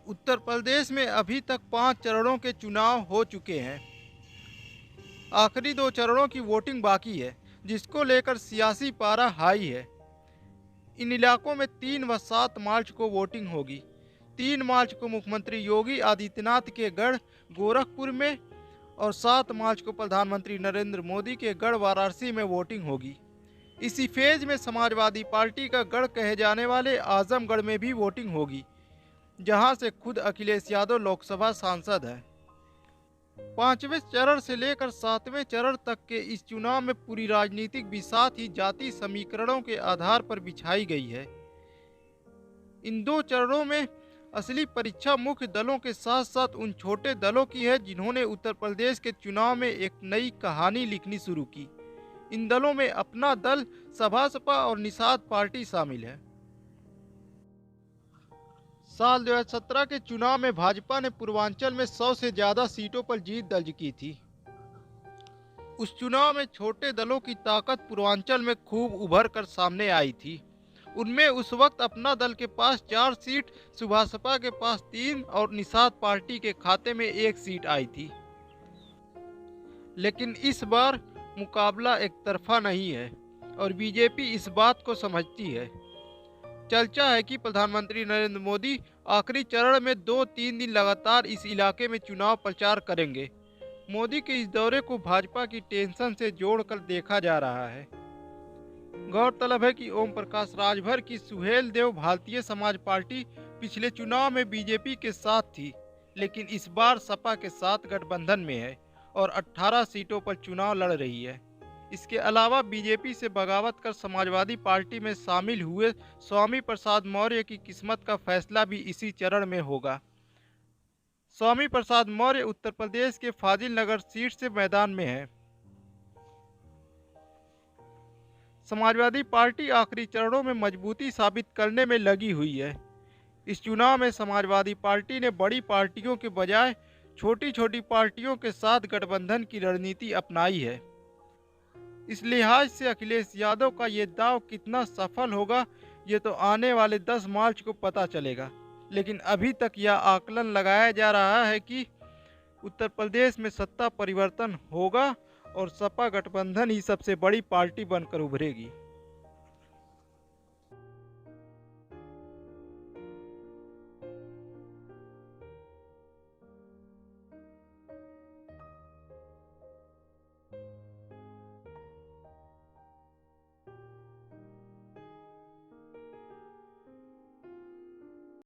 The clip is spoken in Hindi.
उत्तर प्रदेश में अभी तक 5 चरणों के चुनाव हो चुके हैं। आखिरी 2 चरणों की वोटिंग बाकी है, जिसको लेकर सियासी पारा हाई है। इन इलाकों में 3 व 7 मार्च को वोटिंग होगी। 3 मार्च को मुख्यमंत्री योगी आदित्यनाथ के गढ़ गोरखपुर में और 7 मार्च को प्रधानमंत्री नरेंद्र मोदी के गढ़ वाराणसी में वोटिंग होगी। इसी फेज में समाजवादी पार्टी का गढ़ कहे जाने वाले आजमगढ़ में भी वोटिंग होगी, जहां से खुद अखिलेश यादव लोकसभा सांसद हैं। 5वें चरण से लेकर 7वें चरण तक के इस चुनाव में पूरी राजनीतिक बिसात ही जाति समीकरणों के आधार पर बिछाई गई है। इन 2 चरणों में असली परीक्षा मुख्य दलों के साथ साथ उन छोटे दलों की है जिन्होंने उत्तर प्रदेश के चुनाव में एक नई कहानी लिखनी शुरू की। इन दलों में अपना दल, सपा और निषाद पार्टी शामिल है। साल 2017 के चुनाव में भाजपा ने पूर्वांचल में 100 से ज्यादा सीटों पर जीत दर्ज की थी। उस चुनाव में छोटे दलों की ताकत पूर्वांचल में खूब उभर कर सामने आई थी। उनमें उस वक्त अपना दल के पास 4 सीट, सुभाषपा के पास 3 और निषाद पार्टी के खाते में 1 सीट आई थी। लेकिन इस बार मुकाबला एक तरफा नहीं है और बीजेपी इस बात को समझती है। चर्चा है कि प्रधानमंत्री नरेंद्र मोदी आखिरी चरण में 2-3 दिन लगातार इस इलाके में चुनाव प्रचार करेंगे। मोदी के इस दौरे को भाजपा की टेंशन से जोड़कर देखा जा रहा है। गौरतलब है कि ओम प्रकाश राजभर की सुहेल देव भारतीय समाज पार्टी पिछले चुनाव में बीजेपी के साथ थी, लेकिन इस बार सपा के साथ गठबंधन में है और 18 सीटों पर चुनाव लड़ रही है। इसके अलावा बीजेपी से बगावत कर समाजवादी पार्टी में शामिल हुए स्वामी प्रसाद मौर्य की किस्मत का फैसला भी इसी चरण में होगा। स्वामी प्रसाद मौर्य उत्तर प्रदेश के फाजिल नगर सीट से मैदान में है। समाजवादी पार्टी आखिरी चरणों में मजबूती साबित करने में लगी हुई है। इस चुनाव में समाजवादी पार्टी ने बड़ी पार्टियों के बजाय छोटी छोटी पार्टियों के साथ गठबंधन की रणनीति अपनाई है। इस लिहाज से अखिलेश यादव का ये दांव कितना सफल होगा, ये तो आने वाले 10 मार्च को पता चलेगा। लेकिन अभी तक यह आकलन लगाया जा रहा है कि उत्तर प्रदेश में सत्ता परिवर्तन होगा और सपा गठबंधन ही सबसे बड़ी पार्टी बनकर उभरेगी।